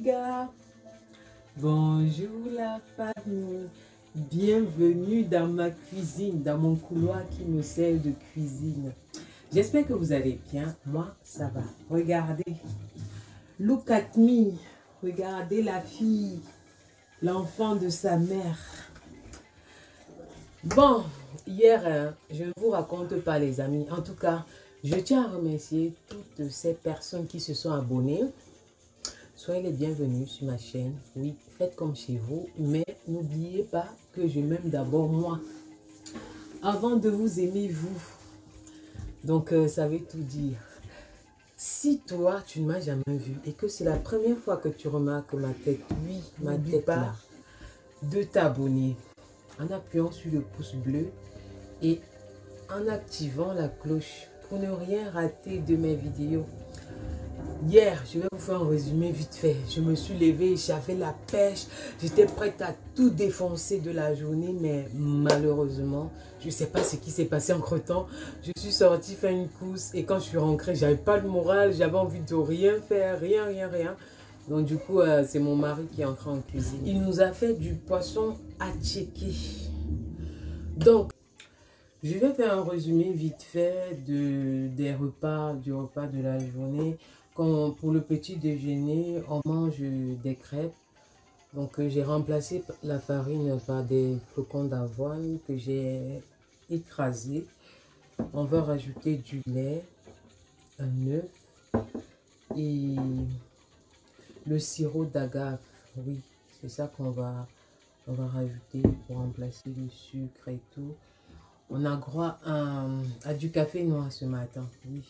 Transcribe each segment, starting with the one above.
gars, bonjour la famille, bienvenue dans ma cuisine, dans mon couloir qui me sert de cuisine. J'espère que vous allez bien, moi ça va. Regardez, look at me, regardez la fille, l'enfant de sa mère. Bon, hier, je ne vous raconte pas les amis, en tout cas, je tiens à remercier toutes ces personnes qui se sont abonnées. Soyez les bienvenus sur ma chaîne. Oui, faites comme chez vous, mais n'oubliez pas que je m'aime d'abord moi, avant de vous aimer vous. Donc, ça veut tout dire. Si toi, tu ne m'as jamais vu et que c'est la première fois que tu remarques ma tête, oui, ma tête là, de t'abonner en appuyant sur le pouce bleu et en activant la cloche pour ne rien rater de mes vidéos. Hier, je vais vous faire un résumé vite fait. Je me suis levée, j'avais la pêche, j'étais prête à tout défoncer de la journée, mais malheureusement, je ne sais pas ce qui s'est passé entre-temps. Je suis sortie faire une course et quand je suis rentrée, j'avais pas le moral, j'avais envie de rien faire, rien. Donc du coup, c'est mon mari qui est entré en cuisine. Il nous a fait du poisson à checker. Donc, je vais faire un résumé vite fait du repas de la journée. Pour le petit déjeuner, on mange des crêpes. Donc, j'ai remplacé la farine par des flocons d'avoine que j'ai écrasés. On va rajouter du lait, un œuf et le sirop d'agave. Oui, c'est ça on va rajouter pour remplacer le sucre et tout. On a droit à du café noir ce matin, oui.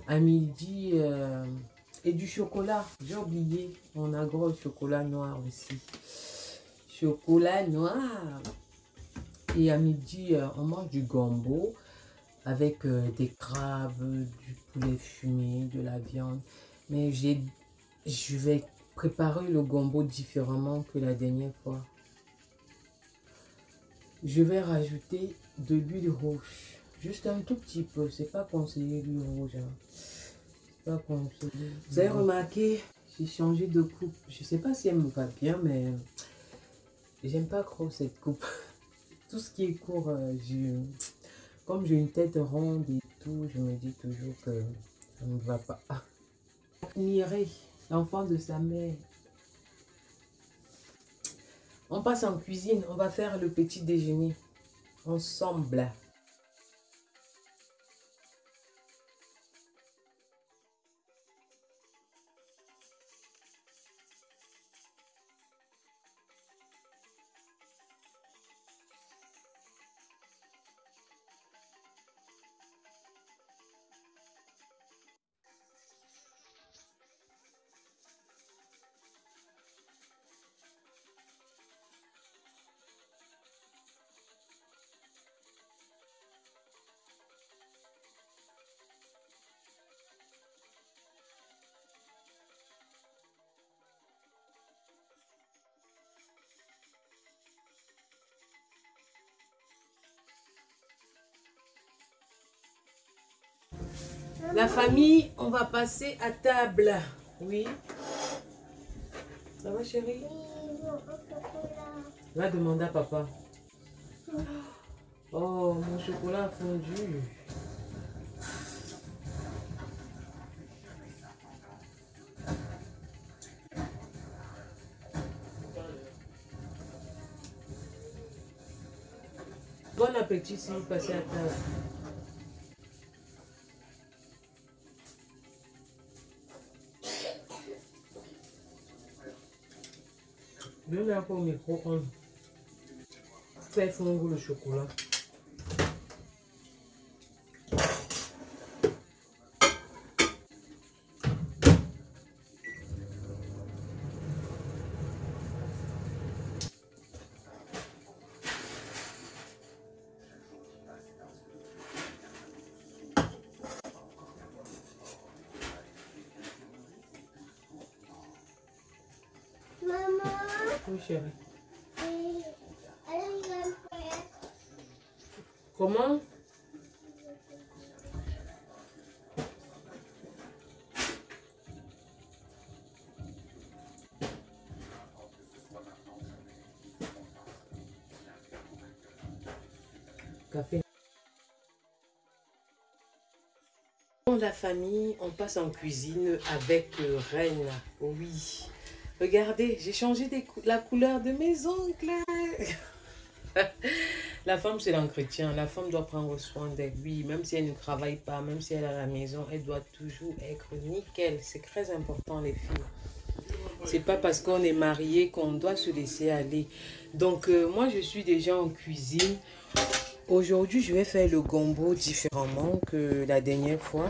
À midi, et du chocolat, j'ai oublié. On a gros chocolat noir aussi. Chocolat noir. Et à midi, on mange du gombo avec des crabes, du poulet fumé, de la viande. Mais je vais préparer le gombo différemment que la dernière fois. Je vais rajouter de l'huile rouge. Juste un tout petit peu. C'est pas conseillé l'huile rouge. Hein. C'est pas conseillé. Vous avez remarqué, j'ai changé de coupe. Je sais pas si elle me va bien, mais j'aime pas trop cette coupe. Tout ce qui est court, comme j'ai une tête ronde et tout, je me dis toujours que ça ne me va pas. Admirer l'enfant de sa mère. On passe en cuisine, on va faire le petit déjeuner ensemble. La famille, on va passer à table. Oui. Ça va chérie? Va demander à papa. Oh, mon chocolat a fondu. Bon appétit si vous passez à table. Je vais un peu au micro-ondes. Faire fondre le chocolat. Maman. Oui, chérie. Comment? café. Bon, la famille, on passe en cuisine avec Reine. Oui. Regardez, j'ai changé la couleur de mes ongles. La femme, c'est l'entretien. La femme doit prendre soin d'elle. Oui, même si elle ne travaille pas, même si elle est à la maison, elle doit toujours être nickel. C'est très important, les filles. C'est pas parce qu'on est marié qu'on doit se laisser aller. Donc, moi, je suis déjà en cuisine. Aujourd'hui, je vais faire le gombo différemment que la dernière fois.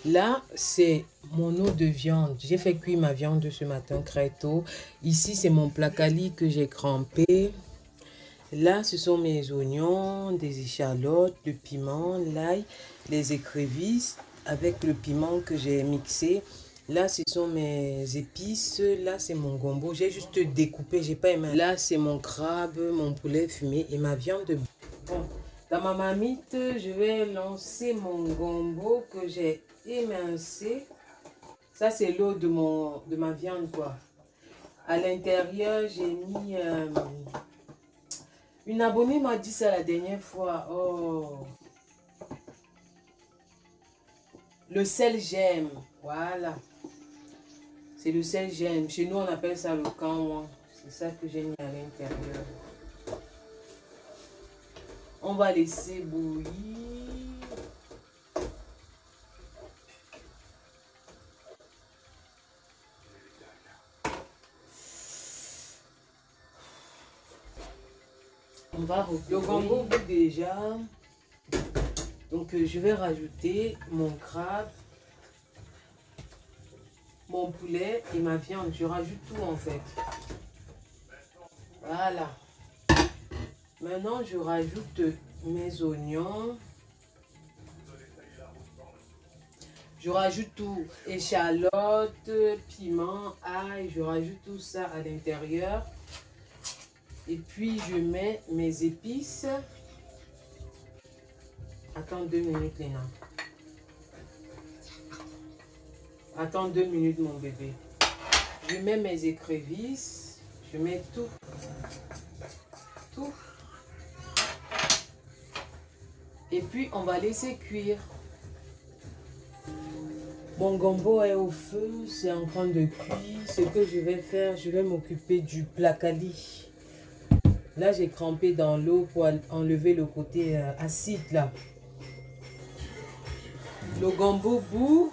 Là, c'est mon eau de viande. J'ai fait cuire ma viande ce matin très tôt. Ici, c'est mon placali que j'ai crampé. Là, ce sont mes oignons, des échalotes, le piment, l'ail, les écrevisses avec le piment que j'ai mixé. Là, ce sont mes épices. Là, c'est mon gombo. J'ai juste découpé, j'ai pas aimé. Là, c'est mon crabe, mon poulet fumé et ma viande. Bon, dans ma marmite, je vais lancer mon gombo que j'ai émincé. Ça, c'est l'eau de ma viande, quoi. À l'intérieur, j'ai mis... une abonnée m'a dit ça la dernière fois. Oh. Le sel j'aime. Voilà. C'est le sel j'aime. Chez nous, on appelle ça le canwa. C'est ça que j'ai mis à l'intérieur. On va laisser bouillir. On va reculer. Le gombo bout déjà. Donc, je vais rajouter mon crabe, mon poulet et ma viande. Je rajoute tout en fait. Voilà. Maintenant, je rajoute mes oignons. Je rajoute tout. Échalotes, piment, ail. Je rajoute tout ça à l'intérieur. Et puis, je mets mes épices. Attends 2 minutes, Léna. Attends 2 minutes, mon bébé. Je mets mes écrevisses. Je mets tout. Tout. Et puis, on va laisser cuire. Mon gombo est au feu. C'est en train de cuire. Ce que je vais faire, je vais m'occuper du placali. Là, j'ai crampé dans l'eau pour enlever le côté acide, là. Le gombo bout.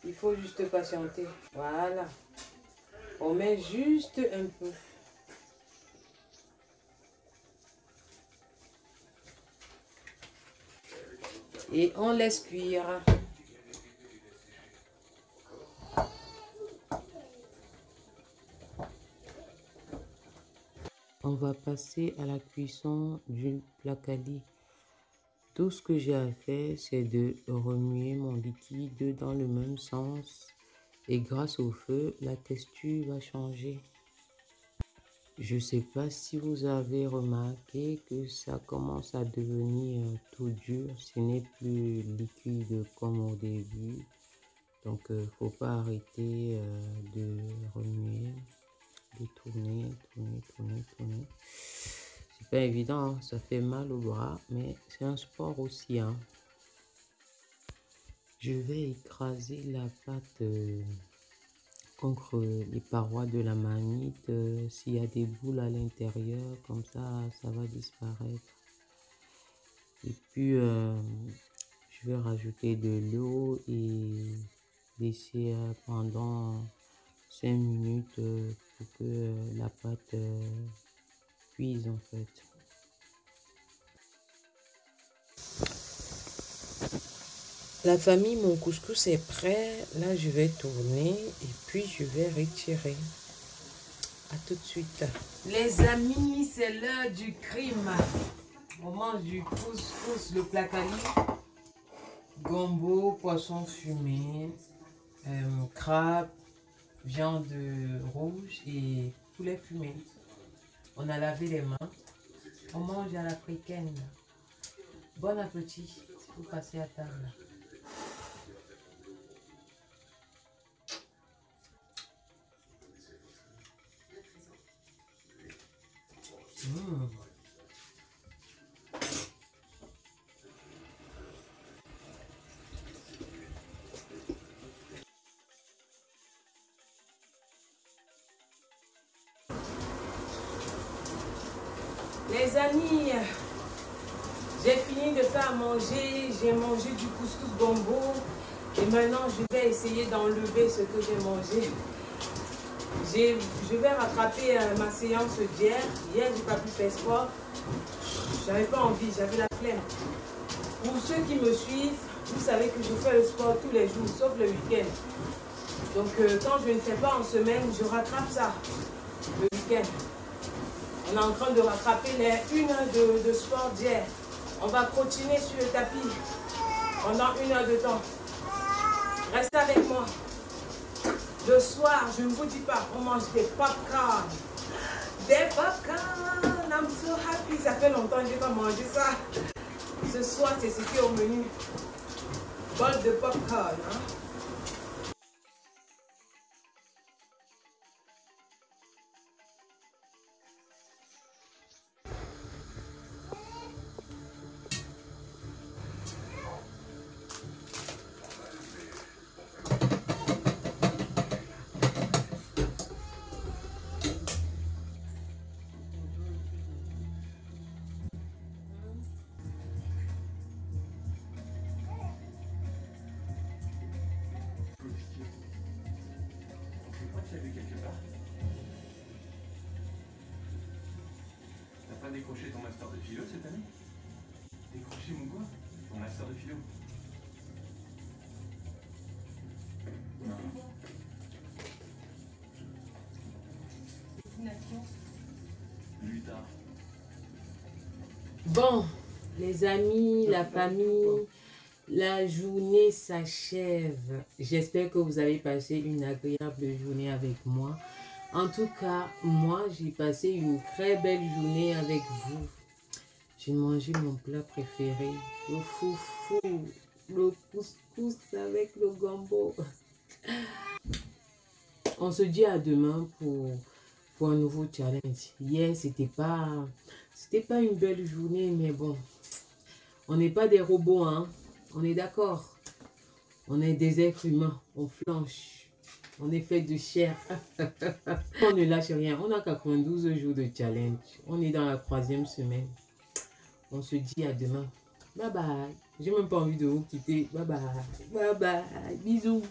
Il faut juste patienter. Voilà. On met juste un peu. Et on laisse cuire. On va passer à la cuisson du placali. Tout ce que j'ai à faire, c'est de remuer mon liquide dans le même sens. Et grâce au feu, la texture va changer. Je ne sais pas si vous avez remarqué que ça commence à devenir tout dur. Ce n'est plus liquide comme au début. Donc, il ne faut pas arrêter de remuer, de tourner. C'est pas évident, hein? Ça fait mal au bras, mais c'est un sport aussi, hein. Je vais écraser la pâte contre les parois de la marmite. S'il y a des boules à l'intérieur, comme ça va disparaître. Et puis, je vais rajouter de l'eau et laisser pendant 5 minutes pour que la pâte cuise en fait. La famille, mon couscous est prêt. Là, je vais tourner et puis je vais retirer. À tout de suite. Les amis, c'est l'heure du crime. On mange du couscous, le placali, gombo, poisson fumé, crabe, viande rouge et poulet fumé. On a lavé les mains. On mange à l'africaine. Bon appétit si vous passez à table. Les amis, j'ai fini de faire manger. J'ai mangé du couscous gombo. Et maintenant, je vais essayer d'enlever ce que j'ai mangé. Je vais rattraper ma séance d'hier. Hier, je n'ai pas pu faire sport. Je n'avais pas envie, j'avais la flemme. Pour ceux qui me suivent, vous savez que je fais le sport tous les jours, sauf le week-end. Donc, quand je ne fais pas en semaine, je rattrape ça le week-end. On est en train de rattraper les 1 heure de sport d'hier. On va continuer sur le tapis pendant 1 heure de temps. Restez avec moi. Le soir, je ne vous dis pas, on mange des popcorn. Des popcorn. I'm so happy. Ça fait longtemps que je n'ai pas mangé ça. Ce soir, c'est ce qui est au menu. Bol de popcorn. Hein? T'as pas décroché ton master de philo cette année? Décroché mon quoi? Ton master de philo? Non. Destination. L'UTA. Bon, les amis, la famille, la journée s'achève. J'espère que vous avez passé une agréable journée avec moi. En tout cas, moi, j'ai passé une très belle journée avec vous. J'ai mangé mon plat préféré, le foufou, le couscous avec le gombo. On se dit à demain pour un nouveau challenge. Hier, c'était pas une belle journée, mais bon, on n'est pas des robots, hein. On est d'accord. On est des êtres humains, on flanche. On est fait de chair. On ne lâche rien. On a 92 jours de challenge. On est dans la 3e semaine. On se dit à demain. Bye bye. J'ai même pas envie de vous quitter. Bye bye. Bye bye. Bisous.